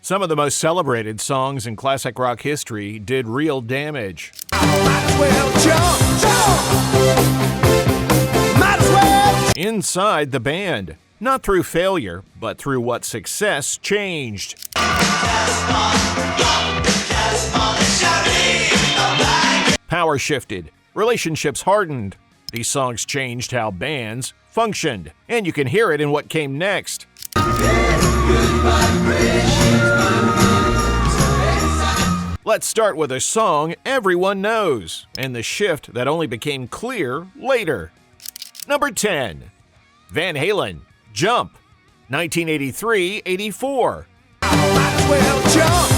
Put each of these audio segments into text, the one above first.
Some of the most celebrated songs in classic rock history did real damage. Might as well jump. Might as well. Inside the band, not through failure, but through what success changed. Power shifted, relationships hardened. These songs changed how bands functioned, and you can hear it in what came next. Let's start with a song everyone knows, and the shift that only became clear later. Number 10, Van Halen, Jump, 1983-84. Might as well jump.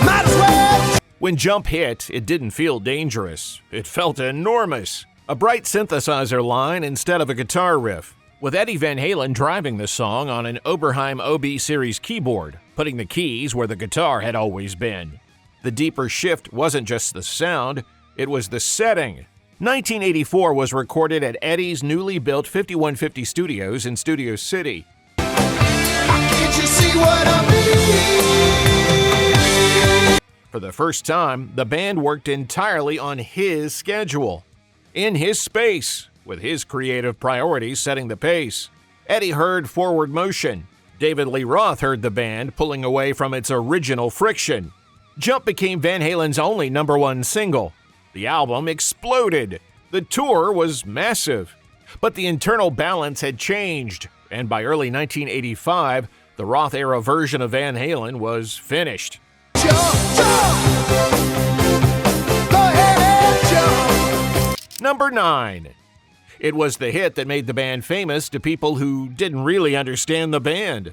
Might as well. When Jump hit, it didn't feel dangerous. It felt enormous. A bright synthesizer line instead of a guitar riff, with Eddie Van Halen driving the song on an Oberheim OB series keyboard, putting the keys where the guitar had always been. The deeper shift wasn't just the sound, it was the setting. 1984 was recorded at Eddie's newly built 5150 Studios in Studio City. Can't you see what I mean? For the first time, the band worked entirely on his schedule, in his space, with his creative priorities setting the pace. Eddie heard forward motion. David Lee Roth heard the band pulling away from its original friction. Jump became Van Halen's only #1 single. The album exploded. The tour was massive. But the internal balance had changed, and by early 1985, the Roth-era version of Van Halen was finished. Jump, jump. Go ahead and jump. Number 9. It was the hit that made the band famous to people who didn't really understand the band.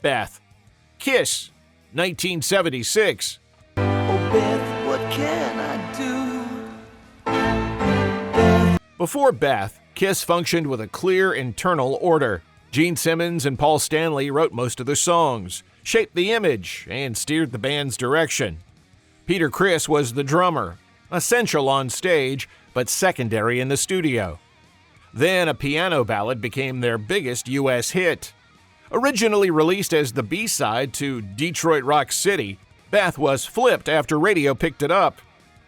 Beth, Kiss, 1976. Oh, Beth, what can I do? Before Beth, Kiss functioned with a clear internal order. Gene Simmons and Paul Stanley wrote most of the songs, shaped the image, and steered the band's direction. Peter Criss was the drummer, essential on stage, but secondary in the studio. Then a piano ballad became their biggest U.S. hit. Originally released as the B-side to Detroit Rock City, Beth was flipped after radio picked it up,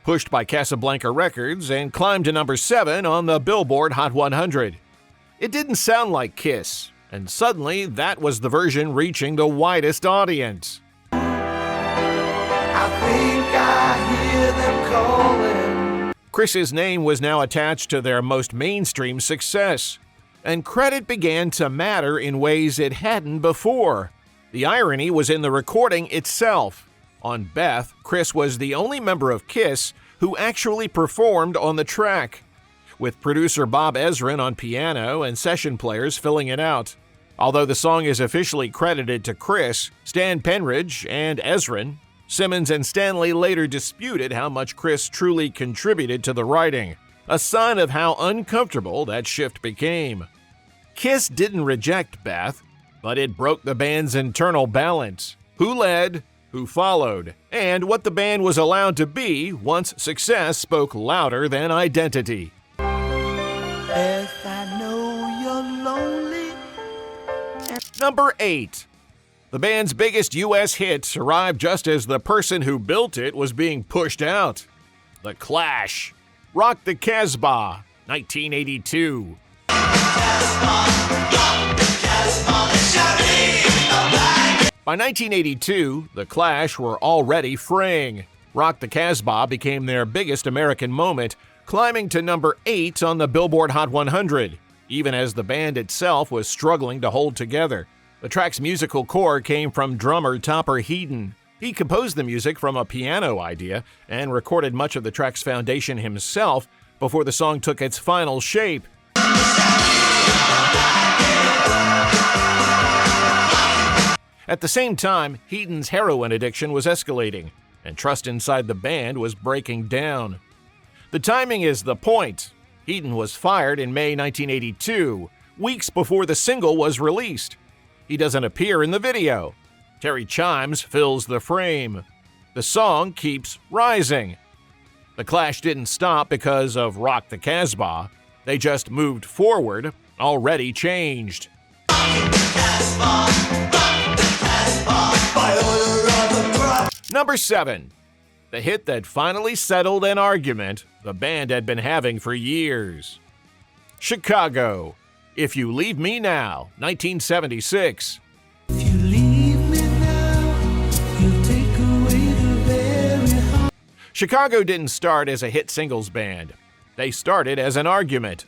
pushed by Casablanca Records, and climbed to number 7 on the Billboard Hot 100. It didn't sound like Kiss, and suddenly that was the version reaching the widest audience. I think I hear them calling. Chris's name was now attached to their most mainstream success, and credit began to matter in ways it hadn't before. The irony was in the recording itself. On Beth, Chris was the only member of Kiss who actually performed on the track, with producer Bob Ezrin on piano and session players filling it out. Although the song is officially credited to Chris, Stan Penridge, and Ezrin, Simmons and Stanley later disputed how much Chris truly contributed to the writing, a sign of how uncomfortable that shift became. Kiss didn't reject Beth, but it broke the band's internal balance, who led, who followed, and what the band was allowed to be once success spoke louder than identity. Beth, I know you're lonely. Number 8. The band's biggest U.S. hit arrived just as the person who built it was being pushed out. The Clash, Rock the Casbah, 1982. By 1982, The Clash were already fraying. Rock the Casbah became their biggest American moment, climbing to number 8 on the Billboard Hot 100, even as the band itself was struggling to hold together. The track's musical core came from drummer Topper Headon. He composed the music from a piano idea and recorded much of the track's foundation himself before the song took its final shape. At the same time, Headon's heroin addiction was escalating, and trust inside the band was breaking down. The timing is the point. Headon was fired in May 1982, weeks before the single was released. He doesn't appear in the video. Terry Chimes fills the frame. The song keeps rising. The Clash didn't stop because of Rock the Casbah. They just moved forward, already changed. Rock the Casbah, rock the Number 7. The hit that finally settled an argument the band had been having for years. Chicago, If You Leave Me Now, 1976. If you leave me now, you take away the very heart. Chicago didn't start as a hit singles band. They started as an argument.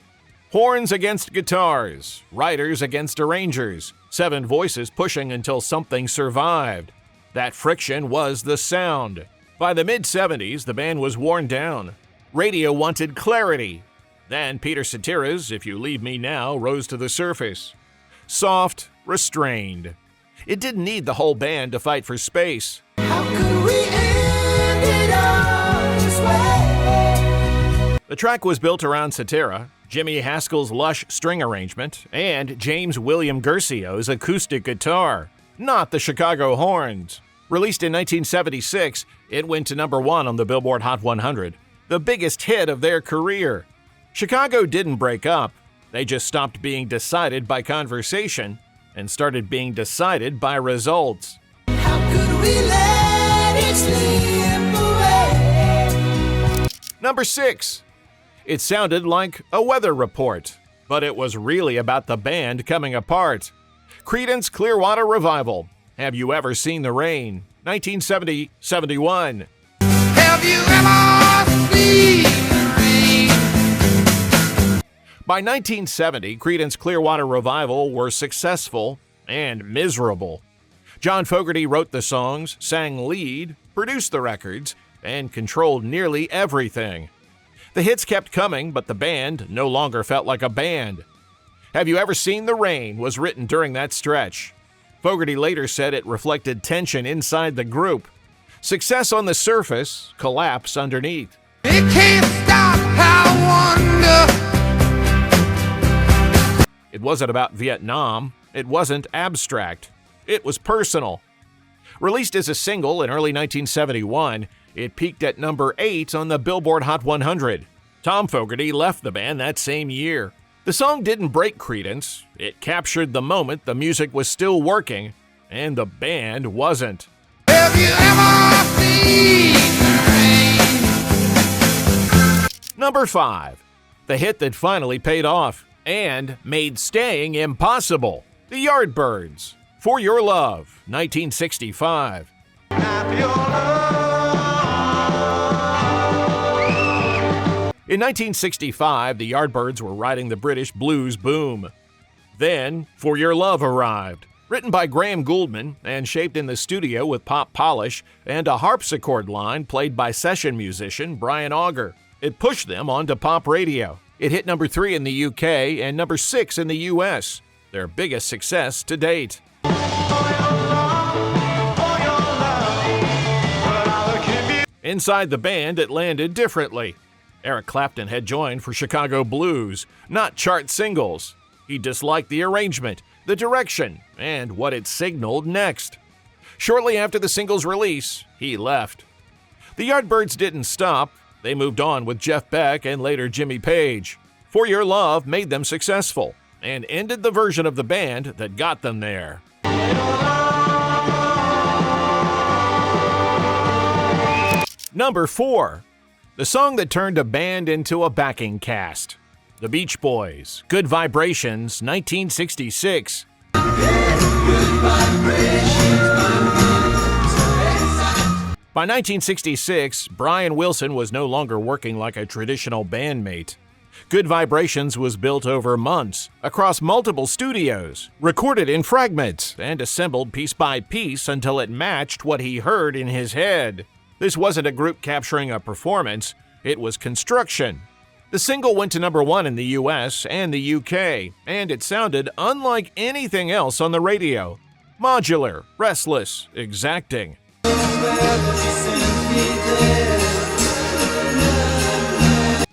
Horns against guitars, writers against arrangers, 7 voices pushing until something survived. That friction was the sound. By the mid-70s, the band was worn down. Radio wanted clarity. Then Peter Cetera's If You Leave Me Now rose to the surface. Soft, restrained. It didn't need the whole band to fight for space. How could we end it all this way? The track was built around Cetera, Jimmy Haskell's lush string arrangement, and James William Guercio's acoustic guitar, not the Chicago horns. Released in 1976, it went to number 1 on the Billboard Hot 100, the biggest hit of their career. Chicago didn't break up. They just stopped being decided by conversation and started being decided by results. How could we let it slip away? Number 6. It sounded like a weather report, but it was really about the band coming apart. Creedence Clearwater Revival, Have You Ever Seen the Rain? 1970-71. Have you ever seen the rain? By 1970, Creedence Clearwater Revival were successful and miserable. John Fogerty wrote the songs, sang lead, produced the records, and controlled nearly everything. The hits kept coming, but the band no longer felt like a band. Have You Ever Seen the Rain was written during that stretch. Fogerty later said it reflected tension inside the group. Success on the surface, collapse underneath. It can't stop, I wonder. It wasn't about Vietnam. It wasn't abstract. It was personal. Released as a single in early 1971, it peaked at number 8 on the Billboard Hot 100. Tom Fogerty left the band that same year. The song didn't break Creedence. It captured the moment the music was still working, and the band wasn't. Have you ever seen the rain? Number 5. The hit that finally paid off and made staying impossible. The Yardbirds, For Your Love, 1965. Have your love. In 1965, the Yardbirds were riding the British blues boom. Then, For Your Love arrived, written by Graham Gouldman and shaped in the studio with pop polish and a harpsichord line played by session musician Brian Auger. It pushed them onto pop radio. It hit number 3 in the UK and number 6 in the US, their biggest success to date. Inside the band, it landed differently. Eric Clapton had joined for Chicago blues, not chart singles. He disliked the arrangement, the direction, and what it signaled next. Shortly after the single's release, he left. The Yardbirds didn't stop. They moved on with Jeff Beck and later Jimmy Page. For Your Love made them successful and ended the version of the band that got them there. Number 4. The song that turned a band into a backing cast. The Beach Boys, Good Vibrations, 1966. By 1966, Brian Wilson was no longer working like a traditional bandmate. Good Vibrations was built over months, across multiple studios, recorded in fragments, and assembled piece by piece until it matched what he heard in his head. This wasn't a group capturing a performance, it was construction. The single went to number 1 in the US and the UK, and it sounded unlike anything else on the radio. Modular, restless, exacting.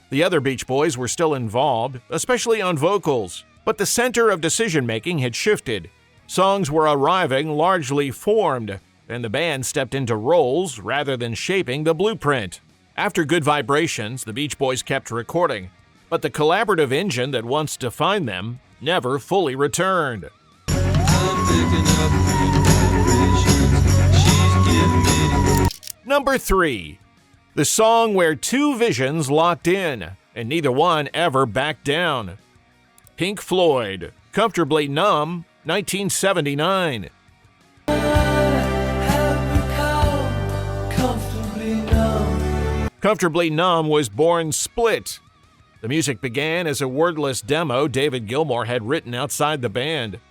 The other Beach Boys were still involved, especially on vocals, but the center of decision-making had shifted. Songs were arriving largely formed, and the band stepped into roles rather than shaping the blueprint. After Good Vibrations, the Beach Boys kept recording, but the collaborative engine that once defined them never fully returned. Number 3. The song where two visions locked in, and neither one ever backed down. Pink Floyd, Comfortably Numb, 1979. Comfortably Numb was born split. The music began as a wordless demo David Gilmour had written outside the band.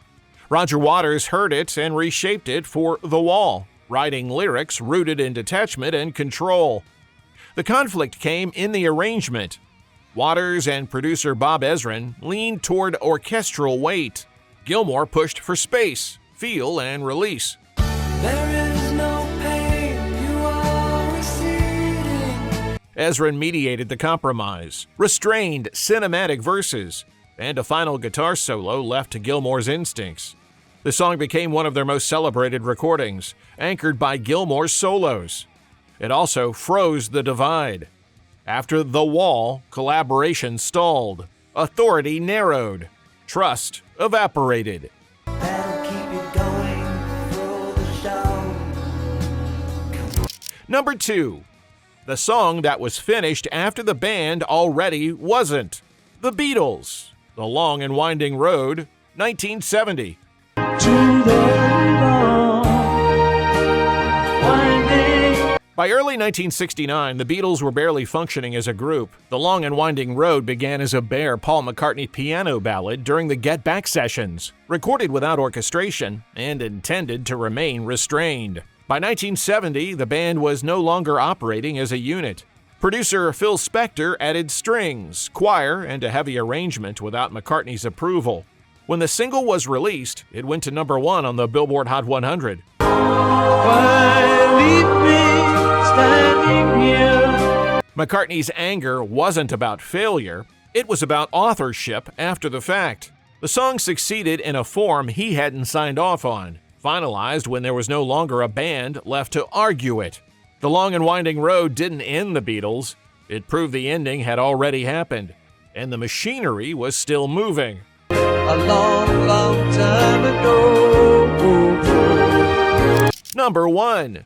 Roger Waters heard it and reshaped it for The Wall, writing lyrics rooted in detachment and control. The conflict came in the arrangement. Waters and producer Bob Ezrin leaned toward orchestral weight. Gilmour pushed for space, feel, and release. There is no pain, you are receding. Ezrin mediated the compromise, restrained cinematic verses, and a final guitar solo left to Gilmour's instincts. The song became one of their most celebrated recordings, anchored by Gilmour's solos. It also froze the divide. After The Wall, collaboration stalled, authority narrowed, trust evaporated. That'll keep it going through the show. Number 2. The song that was finished after the band already wasn't. The Beatles, The Long and Winding Road, 1970. By early 1969, the Beatles were barely functioning as a group. The Long and Winding Road began as a bare Paul McCartney piano ballad during the Get Back sessions, recorded without orchestration and intended to remain restrained. By 1970, the band was no longer operating as a unit. Producer Phil Spector added strings, choir, and a heavy arrangement without McCartney's approval. When the single was released, it went to number 1 on the Billboard Hot 100. McCartney's anger wasn't about failure, it was about authorship after the fact. The song succeeded in a form he hadn't signed off on, finalized when there was no longer a band left to argue it. The Long and Winding Road didn't end the Beatles, it proved the ending had already happened, and the machinery was still moving. A long, long time ago. Number 1.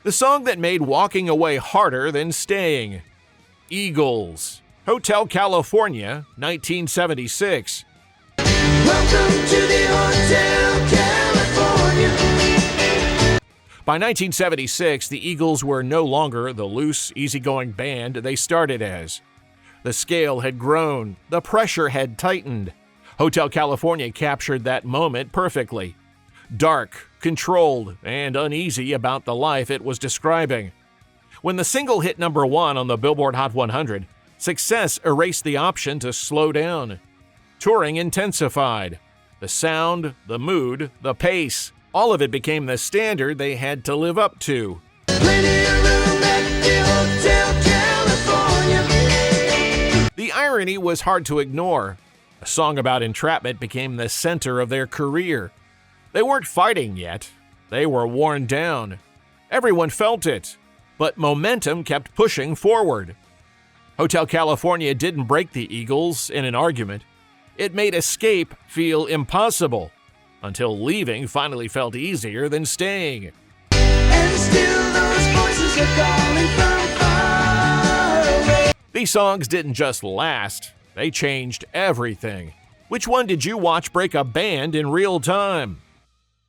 The song that made walking away harder than staying. Eagles, Hotel California, 1976. Welcome to the Hotel California. By 1976, the Eagles were no longer the loose, easygoing band they started as. The scale had grown, the pressure had tightened. Hotel California captured that moment perfectly. Dark, controlled, and uneasy about the life it was describing. When the single hit number 1 on the Billboard Hot 100, success erased the option to slow down. Touring intensified. The sound, the mood, the pace, all of it became the standard they had to live up to. Plenty of room at the Hotel California. The irony was hard to ignore. A song about entrapment became the center of their career. They weren't fighting yet. They were worn down. Everyone felt it. But momentum kept pushing forward. Hotel California didn't break the Eagles in an argument. It made escape feel impossible, until leaving finally felt easier than staying. And still those voices are calling from far away. These songs didn't just last, they changed everything. Which one did you watch break a band in real time?